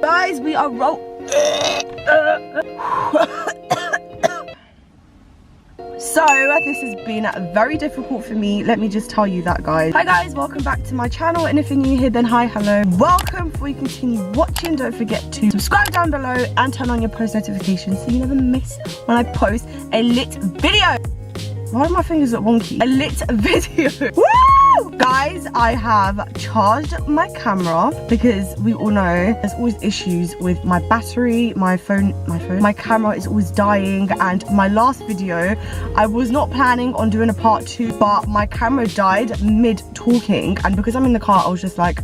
Guys, we are So this has been very difficult for me, let me just tell you that, guys. Hi guys, welcome back to my channel, and if you're new here then hi, hello, welcome. Before you continue watching, don't forget to subscribe down below and turn on your post notifications so you never miss when I post a lit video. Why are my fingers look wonky? A lit video. Woo! Guys, I have charged my camera because we all know there's always issues with my battery, my camera is always dying, and my last video, I was not planning on doing a part 2, but my camera died mid talking, and because I'm in the car, I was just like,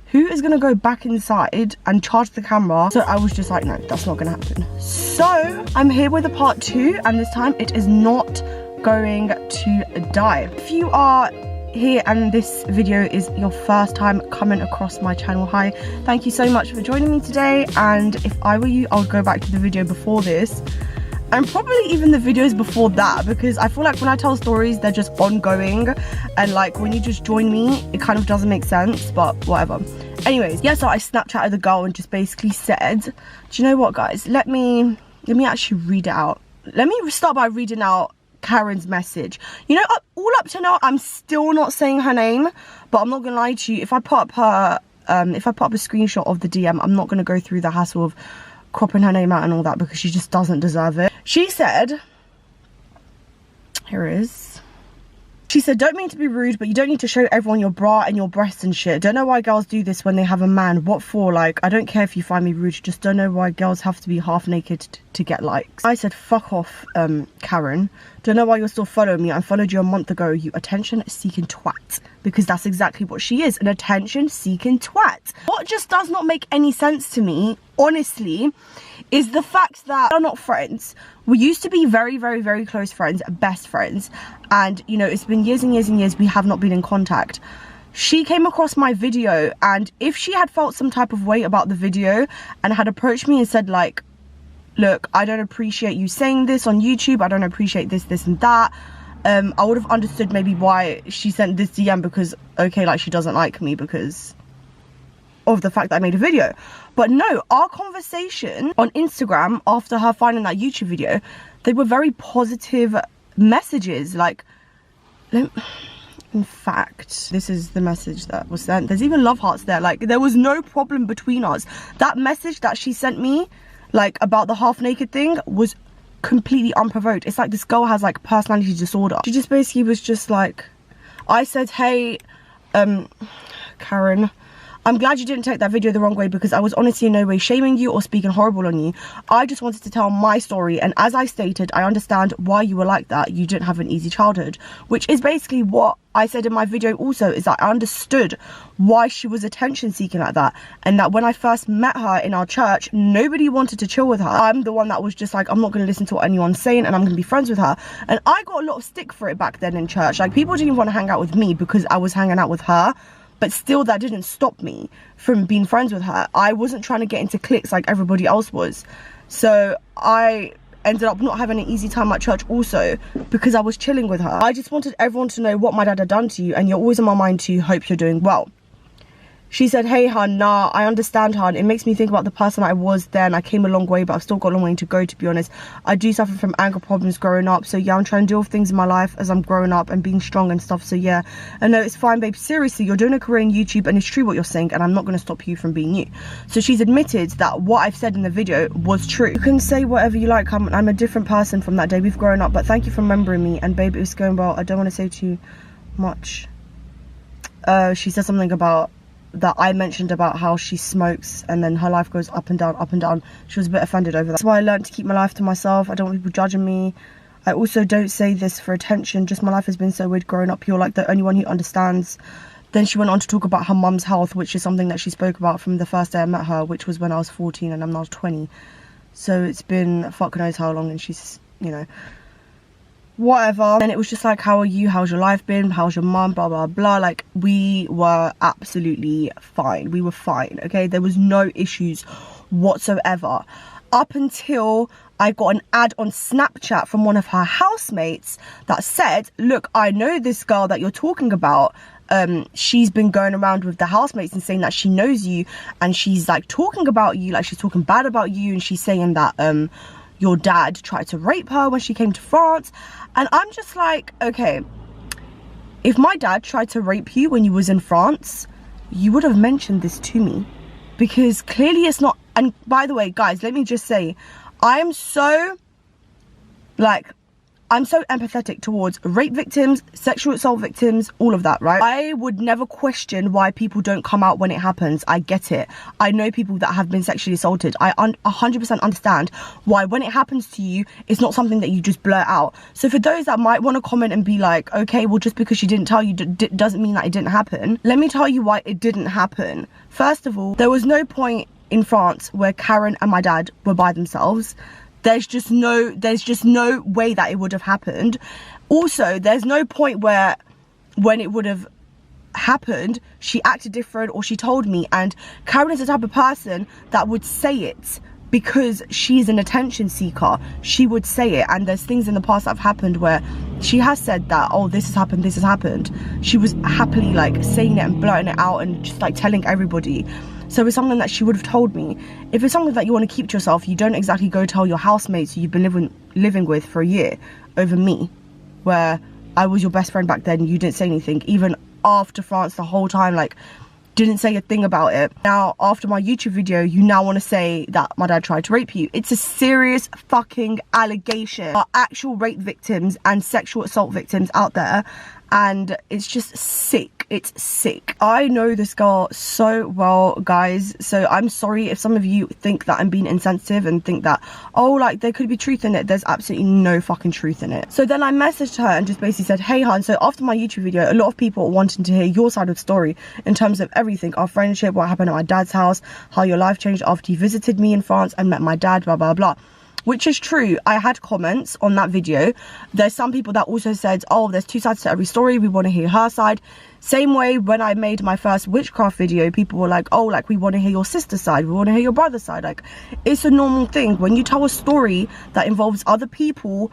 who is gonna go back inside and charge the camera? So I was just like, no, that's not gonna happen. So I'm here with a part 2, and this time it is not going to die. If you are here and this video is your first time coming across my channel, hi, thank you so much for joining me today. And if I were you, I would go back to the video before this and probably even the videos before that, because I feel like when I tell stories, they're just ongoing, and like when you just join me, it kind of doesn't make sense, but whatever. Anyways, yeah, so I Snapchatted the girl and just basically said, do you know what, guys, let me actually read it out. Let me start by reading out Karen's message. You know, all up to now, I'm still not saying her name, but I'm not gonna lie to you, if I put up her if I put up a screenshot of the DM, I'm not gonna go through the hassle of cropping her name out and all that, because she just doesn't deserve it. She said, here it is. She said, don't mean to be rude, but you don't need to show everyone your bra and your breasts and shit. Don't know why girls do this when they have a man. What for? Like, I don't care if you find me rude. Just don't know why girls have to be half naked to get likes. I said, fuck off, Karen. Don't know why you're still following me. I followed you a month ago, you attention-seeking twat. Because that's exactly what she is, an attention-seeking twat. What just does not make any sense to me, honestly, is the fact that we're not friends. We used to be very, very, very close friends, best friends. And, you know, it's been years and years and years we have not been in contact. She came across my video, and if she had felt some type of way about the video and had approached me and said, like, look, I don't appreciate you saying this on YouTube, I don't appreciate this, this and that, I would have understood maybe why she sent this DM, because, okay, like, she doesn't like me because of the fact that I made a video. But no, our conversation on Instagram after her finding that YouTube video, they were very positive messages. Like, in fact, this is the message that was sent. There's even love hearts there. Like, there was no problem between us. That message that she sent me, like, about the half naked thing, was completely unprovoked. It's like this girl has like personality disorder. She just basically was just like, I said, hey, Karen, I'm glad you didn't take that video the wrong way, because I was honestly in no way shaming you or speaking horrible on you. I just wanted to tell my story, and as I stated, I understand why you were like that. You didn't have an easy childhood, which is basically what I said in my video also, is that I understood why she was attention seeking like that, and that when I first met her in our church, nobody wanted to chill with her. I'm the one that was just like, I'm not going to listen to what anyone's saying, and I'm going to be friends with her. And I got a lot of stick for it back then in church. Like, people didn't even want to hang out with me because I was hanging out with her. But still, that didn't stop me from being friends with her. I wasn't trying to get into cliques like everybody else was. So I ended up not having an easy time at church also, because I was chilling with her. I just wanted everyone to know what my dad had done to you, and you're always on my mind too. Hope you're doing well. She said, hey, hun, nah, I understand, hun. It makes me think about the person I was then. I came a long way, but I've still got a long way to go, to be honest. I do suffer from anger problems growing up. So, yeah, I'm trying to deal with things in my life as I'm growing up and being strong and stuff. So, yeah, I know it's fine, babe. Seriously, you're doing a career in YouTube, and it's true what you're saying, and I'm not going to stop you from being you. So she's admitted that what I've said in the video was true. You can say whatever you like. I'm a different person from that day. We've grown up, but thank you for remembering me. And, babe, it was going well. I don't want to say too much. She said something about that I mentioned about how she smokes and then her life goes up and down, up and down. She was a bit offended over that. That's why I learned to keep my life to myself. I don't want people judging me. I also don't say this for attention, just my life has been so weird growing up. You're like the only one who understands. Then she went on to talk about her mum's health, which is something that she spoke about from the first day I met her, which was when I was 14 and I'm now 20. So it's been fuck knows how long, and she's, you know, whatever. And it was just like, how are you, how's your life been, how's your mum, blah blah blah. Like, we were absolutely fine. We were fine, okay? There was no issues whatsoever, up until I got an ad on Snapchat from one of her housemates that said, look, I know this girl that you're talking about, she's been going around with the housemates and saying that she knows you, and she's like talking about you, like she's talking bad about you, and she's saying that your dad tried to rape her when she came to France. And I'm just like, okay, if my dad tried to rape you when you was in France, you would have mentioned this to me, because clearly it's not. And by the way, guys, let me just say, I'm so empathetic towards rape victims, sexual assault victims, all of that, right? I would never question why people don't come out when it happens. I get it. I know people that have been sexually assaulted. I 100% understand why when it happens to you, it's not something that you just blurt out. So for those that might want to comment and be like, okay, well, just because she didn't tell you doesn't mean that it didn't happen. Let me tell you why it didn't happen. First of all, there was no point in France where Karen and my dad were by themselves. There's just no way that it would have happened. Also, there's no point where when it would have happened, she acted different or she told me. And Karen is the type of person that would say it because she's an attention seeker. She would say it. And there's things in the past that have happened where she has said that, oh, this has happened, this has happened. She was happily like saying it and blurting it out and just like telling everybody. So it's something that she would have told me. If it's something that you want to keep to yourself, you don't exactly go tell your housemates who you've been living with for a year over me, where I was your best friend back then. You didn't say anything, even after France the whole time, like didn't say a thing about it. Now, after my YouTube video, you now want to say that my dad tried to rape you. It's a serious fucking allegation. There are actual rape victims and sexual assault victims out there, and it's just sick. It's sick. I know this girl so well, guys, so I'm sorry if some of you think that I'm being insensitive and think that, oh, like there could be truth in it. There's absolutely no fucking truth in it. So then I messaged her and just basically said, hey hun, so after my YouTube video, a lot of people are wanting to hear your side of the story in terms of everything, our friendship, what happened at my dad's house, how your life changed after you visited me in France and met my dad, blah blah blah. Which is true. I had comments on that video. There's some people that also said, oh, there's two sides to every story, we want to hear her side. Same way when I made my first witchcraft video, people were like, oh, like we want to hear your sister's side, we want to hear your brother's side. Like, it's a normal thing. When you tell a story that involves other people,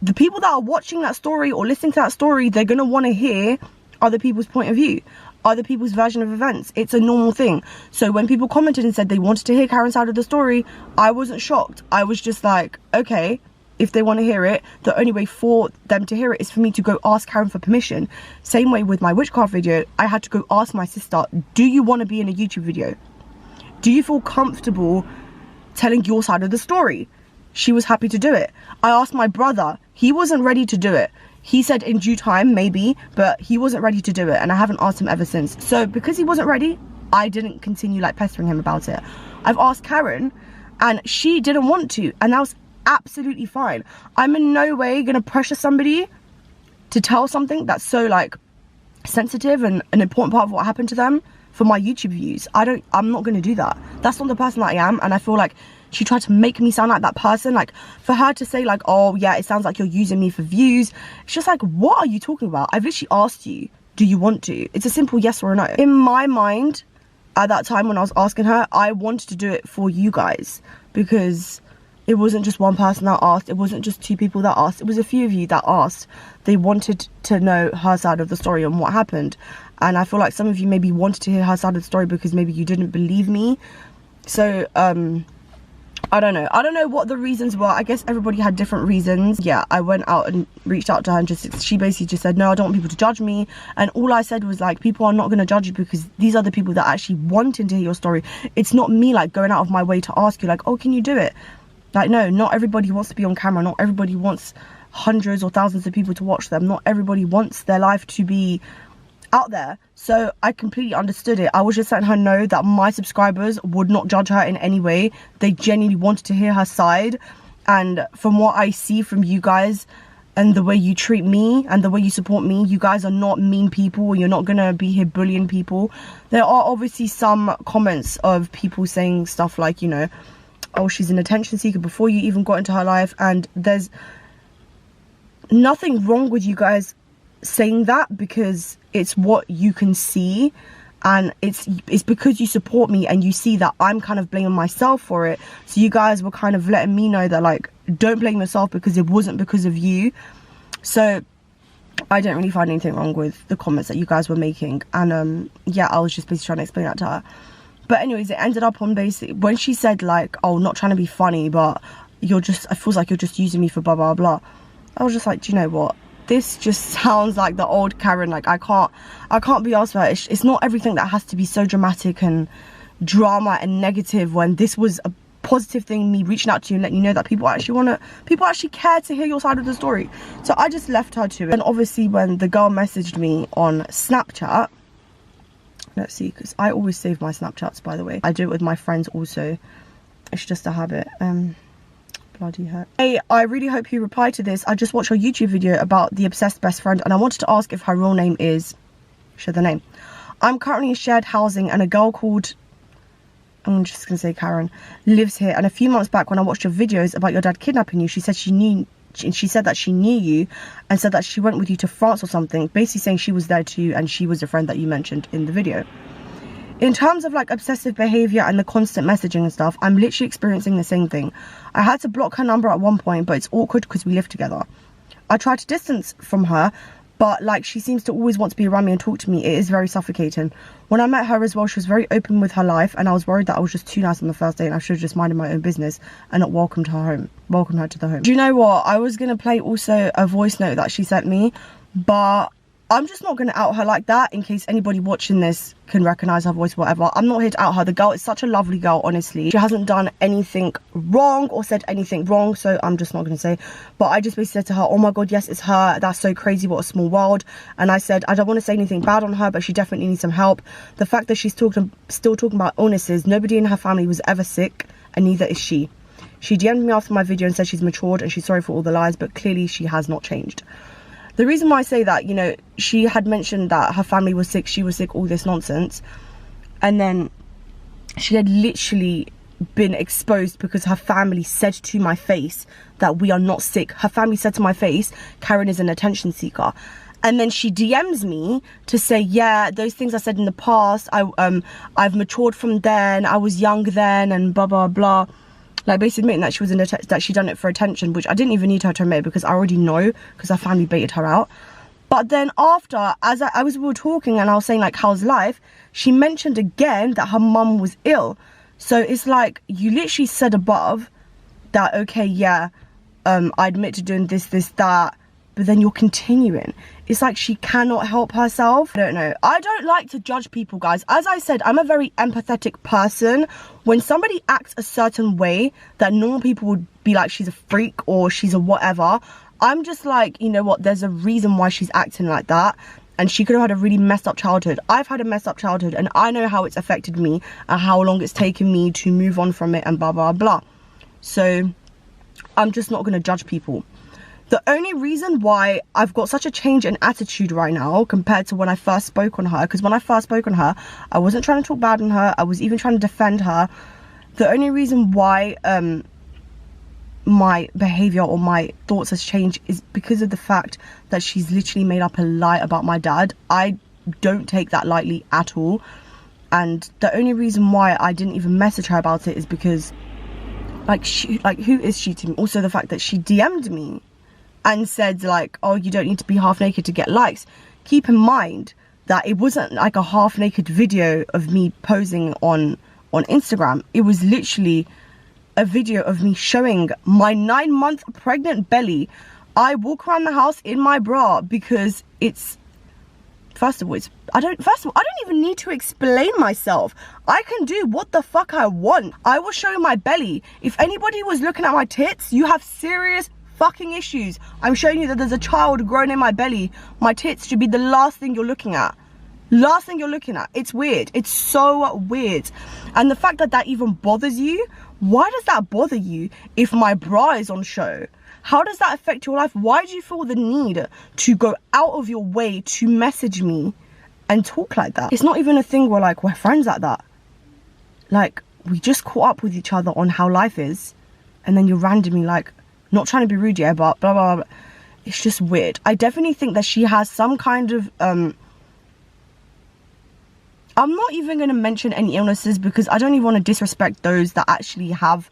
the people that are watching that story or listening to that story, they're going to want to hear other people's point of view, other people's version of events. It's a normal thing. So when people commented and said they wanted to hear Karen's side of the story, I wasn't shocked. I was just like, okay, if they want to hear it, the only way for them to hear it is for me to go ask Karen for permission. Same way with my witchcraft video, I had to go ask my sister, do you want to be in a YouTube video? Do you feel comfortable telling your side of the story? She was happy to do it. I asked my brother, he wasn't ready to do it. He said in due time, maybe, but he wasn't ready to do it, and I haven't asked him ever since. So because he wasn't ready, I didn't continue like pestering him about it. I've asked Karen, and she didn't want to, and that was absolutely fine. I'm in no way gonna pressure somebody to tell something that's so like sensitive and an important part of what happened to them for my YouTube views. I'm not gonna do that. That's not the person that I am, and I feel like she tried to make me sound like that person. Like, for her to say like, oh yeah, it sounds like you're using me for views, it's just like, what are you talking about? I've literally asked you, do you want to? It's a simple yes or a no. In my mind, at that time when I was asking her, I wanted to do it for you guys, because it wasn't just one person that asked, it wasn't just two people that asked, it was a few of you that asked. They wanted to know her side of the story and what happened. And I feel like some of you maybe wanted to hear her side of the story because maybe you didn't believe me. So I don't know what the reasons were. I guess everybody had different reasons. Yeah, I went out and reached out to her, and she basically just said, no, I don't want people to judge me. And all I said was like, people are not going to judge you because these are the people that actually wanting to hear your story. It's not me like going out of my way to ask you like, oh, can you do it? Like, no, not everybody wants to be on camera. Not everybody wants hundreds or thousands of people to watch them. Not everybody wants their life to be out there. So I completely understood it. I was just letting her know that my subscribers would not judge her in any way. They genuinely wanted to hear her side. And from what I see from you guys and the way you treat me and the way you support me, you guys are not mean people. You're not gonna be here bullying people. There are obviously some comments of people saying stuff like, you know, oh, she's an attention seeker before you even got into her life. And there's nothing wrong with you guys saying that, because it's what you can see, and it's because you support me and you see that I'm kind of blaming myself for it. So you guys were kind of letting me know that like, don't blame yourself because it wasn't because of you. So I don't really find anything wrong with the comments that you guys were making. And yeah, I was just basically trying to explain that to her. But anyways, it ended up on basically when she said like, oh, not trying to be funny, but it feels like you're just using me for blah blah blah. I was just like, do you know what, this just sounds like the old Karen. Like I can't be asked for it. It's not everything that has to be so dramatic and drama and negative, when this was a positive thing, me reaching out to you and letting you know that people actually care to hear your side of the story. So I just left her to it. And obviously when the girl messaged me on Snapchat, let's see, because I always save my Snapchats, by the way. I do it with my friends also. It's just a habit. Bloody heck. Hey, I really hope you reply to this. I just watched your YouTube video about the obsessed best friend, and I wanted to ask if her real name is... share the name. I'm currently in shared housing, and a girl called... I'm just gonna say Karen lives here. And a few months back when I watched your videos about your dad kidnapping you, she said she said that she knew you and said that she went with you to France or something, basically saying she was there too and she was a friend that you mentioned in the video. In terms of like obsessive behavior and the constant messaging and stuff, I'm literally experiencing the same thing. I had to block her number at one point, but it's awkward because we live together. I tried to distance from her, but like she seems to always want to be around me and talk to me. It is very suffocating. When I met her as well, she was very open with her life, and I was worried that I was just too nice on the first day and I should have just minded my own business and not welcomed her to the home. Do you know what? I was gonna play also a voice note that she sent me, but I'm just not going to out her like that in case anybody watching this can recognise her voice, whatever. I'm not here to out her. The girl is such a lovely girl, honestly. She hasn't done anything wrong or said anything wrong, so I'm just not going to say. But I just basically said to her, oh my god, yes, it's her. That's so crazy. What a small world. And I said, I don't want to say anything bad on her, but she definitely needs some help. The fact that she's still talking about illnesses, nobody in her family was ever sick, and neither is she. She DM'd me after my video and said she's matured and she's sorry for all the lies, but clearly she has not changed. The reason why I say that, you know, she had mentioned that her family was sick, she was sick, all this nonsense. And then she had literally been exposed because her family said to my face that we are not sick. Her family said to my face, Karen is an attention seeker. And then she DMs me to say, yeah, those things I said in the past, I've matured from then, I was young then, and blah, blah, blah. Like basically admitting that she was that she done it for attention, which I didn't even need her to admit because I already know, because her family baited her out. But then after, as we were talking and I was saying like, how's life? She mentioned again that her mum was ill. So it's like, you literally said above that, okay, yeah, I admit to doing this, that, but then you're continuing. It's like she cannot help herself. I don't know. I don't like to judge people, guys. As I said, I'm a very empathetic person. When somebody acts a certain way that normal people would be like, she's a freak or she's a whatever, I'm just like, you know what, there's a reason why she's acting like that. And she could have had a really messed up childhood. I've had a messed up childhood and I know how it's affected me and how long it's taken me to move on from it and blah, blah, blah. So I'm just not going to judge people. The only reason why I've got such a change in attitude right now compared to when I first spoke on her, because when I first spoke on her, I wasn't trying to talk bad on her. I was even trying to defend her. The only reason why my behavior or my thoughts has changed is because of the fact that she's literally made up a lie about my dad. I don't take that lightly at all. And the only reason why I didn't even message her about it is because, like, who is she to me? Also, the fact that she DM'd me and said like, oh, you don't need to be half naked to get likes. Keep in mind that it wasn't like a half naked video of me posing on Instagram. It was literally a video of me showing my 9-month pregnant belly. I walk around the house in my bra because it's, first of all, I don't even need to explain myself. I can do what the fuck I want. I will show my belly. If anybody was looking at my tits, you have serious fucking issues. I'm showing you that there's a child growing in my belly. My tits should be the last thing you're looking at. Last thing you're looking at. It's weird. It's so weird. And the fact that that even bothers you, why does that bother you if my bra is on show? How does that affect your life? Why do you feel the need to go out of your way to message me and talk like that? It's not even a thing where like we're friends like that. Like, we just caught up with each other on how life is, and then you're randomly like, not trying to be rude, yeah, but blah, blah, blah. It's just weird. I definitely think that she has some kind of, I'm not even going to mention any illnesses because I don't even want to disrespect those that actually have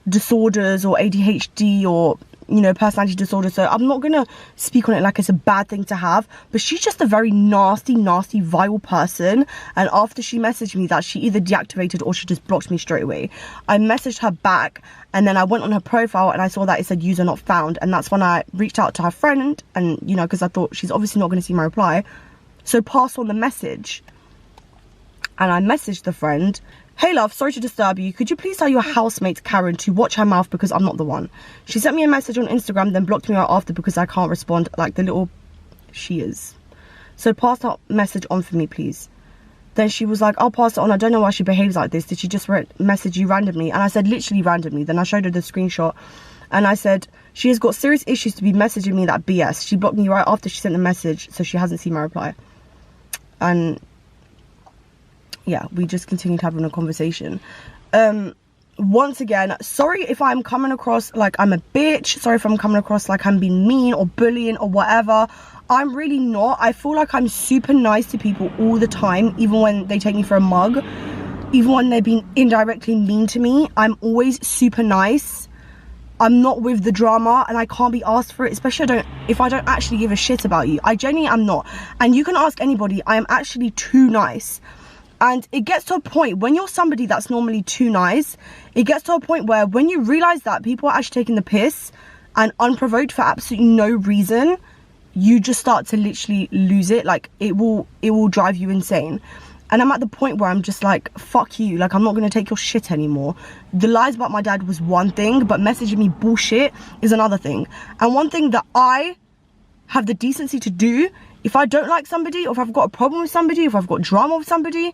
disorders or ADHD or you know, personality disorder, so I'm not gonna speak on it like it's a bad thing to have, but she's just a very nasty vile person. And after she messaged me that, she either deactivated or she just blocked me straight away. I messaged her back, and then I went on her profile and I saw that it said user not found, and that's when I reached out to her friend, and you know, because I thought she's obviously not going to see my reply, so passed on the message. And I messaged the friend, "Hey love, sorry to disturb you. Could you please tell your housemate Karen to watch her mouth because I'm not the one." She sent me a message on Instagram, then blocked me right after because I can't respond like the little she is. So pass that message on for me, please. Then she was like, "I'll pass it on. I don't know why she behaves like this. Did she just message you randomly?" And I said, literally randomly. Then I showed her the screenshot and I said, "She has got serious issues to be messaging me that BS. She blocked me right after she sent the message, so she hasn't seen my reply." And yeah, we just continued having a conversation. Once again, sorry if I'm coming across like I'm a bitch. Sorry if I'm coming across like I'm being mean or bullying or whatever. I'm really not. I feel like I'm super nice to people all the time, even when they take me for a mug, even when they're being indirectly mean to me. I'm always super nice. I'm not with the drama, and I can't be asked for it, especially if I don't actually give a shit about you. I genuinely am not. And you can ask anybody, I am actually too nice. And it gets to a point when you're somebody that's normally too nice, it gets to a point where when you realize that people are actually taking the piss and unprovoked for absolutely no reason, you just start to literally lose it. Like it will drive you insane. And I'm at the point where I'm just like, fuck you, like I'm not gonna take your shit anymore. The lies about my dad was one thing, but messaging me bullshit is another thing. And one thing that I have the decency to do, if I don't like somebody, or if I've got a problem with somebody, if I've got drama with somebody,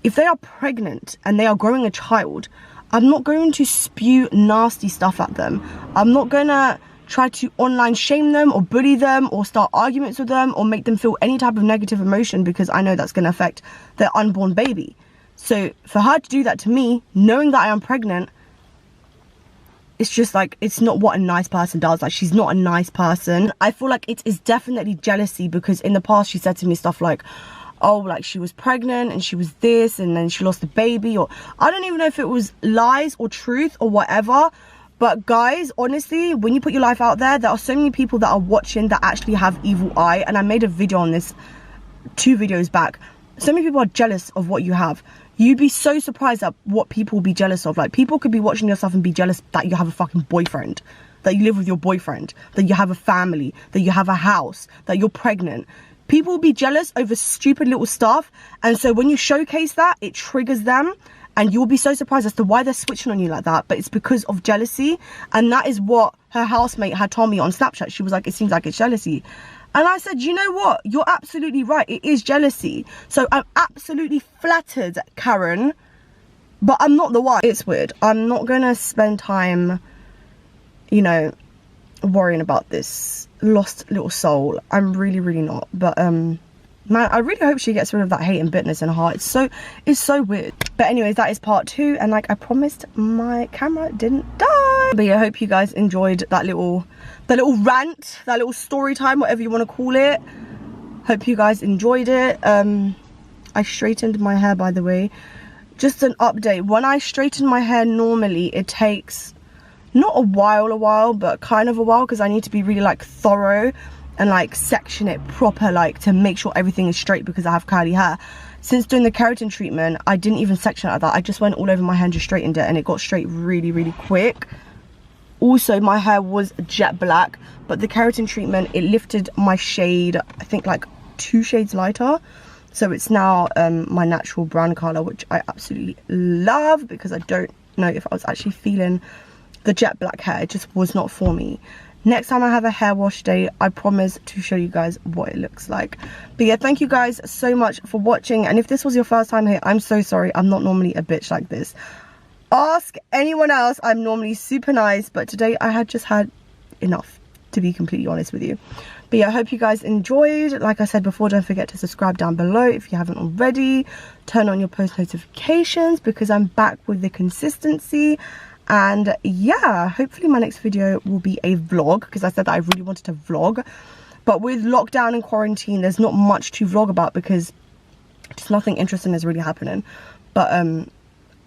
if they are pregnant and they are growing a child, I'm not going to spew nasty stuff at them. I'm not gonna try to online shame them or bully them or start arguments with them or make them feel any type of negative emotion, because I know that's going to affect their unborn baby. So for her to do that to me, knowing that I am pregnant, it's just like, it's not what a nice person does. Like, she's not a nice person. I feel like it is definitely jealousy, because in the past she said to me stuff like, oh, like she was pregnant and she was this and then she lost the baby, or I don't even know if it was lies or truth or whatever. But guys, honestly, when you put your life out there, there are so many people that are watching that actually have evil eye. And I made a video on this 2 videos back. So many people are jealous of what you have. You'd be so surprised at what people will be jealous of. Like, people could be watching your stuff and be jealous that you have a fucking boyfriend, that you live with your boyfriend, that you have a family, that you have a house, that you're pregnant. People will be jealous over stupid little stuff. And so when you showcase that, it triggers them. And you'll be so surprised as to why they're switching on you like that. But it's because of jealousy. And that is what her housemate had told me on Snapchat. She was like, it seems like it's jealousy. And I said, you know what? You're absolutely right. It is jealousy. So I'm absolutely flattered, Karen. But I'm not the one. It's weird. I'm not going to spend time, you know, worrying about this lost little soul. I'm really, really not. But, man, I really hope she gets rid of that hate and bitterness in her heart. It's so weird. But anyways, that is part 2. And like I promised, my camera didn't die. But yeah, I hope you guys enjoyed that little rant, that little story time, whatever you want to call it. Hope you guys enjoyed it. I straightened my hair, by the way. Just an update. When I straighten my hair normally, it takes not a while, but kind of a while, because I need to be really like thorough and like section it proper, like to make sure everything is straight, because I have curly hair. Since doing the keratin treatment, I didn't even section it like that. I just went all over my hair and just straightened it, and it got straight really, really quick. Also, my hair was jet black, but the keratin treatment, it lifted my shade, I think like 2 shades lighter. So it's now my natural brown color, which I absolutely love, because I don't know if I was actually feeling the jet black hair. It just was not for me. Next time I have a hair wash day, I promise to show you guys what it looks like. But yeah, thank you guys so much for watching. And if this was your first time here, I'm so sorry. I'm not normally a bitch like this. Ask anyone else. I'm normally super nice, but today I had just had enough, to be completely honest with you. But yeah, I hope you guys enjoyed. Like I said before, don't forget to subscribe down below if you haven't already. Turn on your post notifications, because I'm back with the consistency. And yeah, hopefully my next video will be a vlog, because I said that I really wanted to vlog. But with lockdown and quarantine, there's not much to vlog about, because just nothing interesting is really happening. But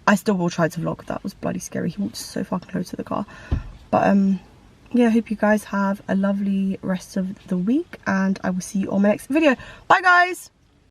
I still will try to vlog. That was bloody scary. He walked so fucking close to the car. But yeah, I hope you guys have a lovely rest of the week, and I will see you on my next video. Bye guys.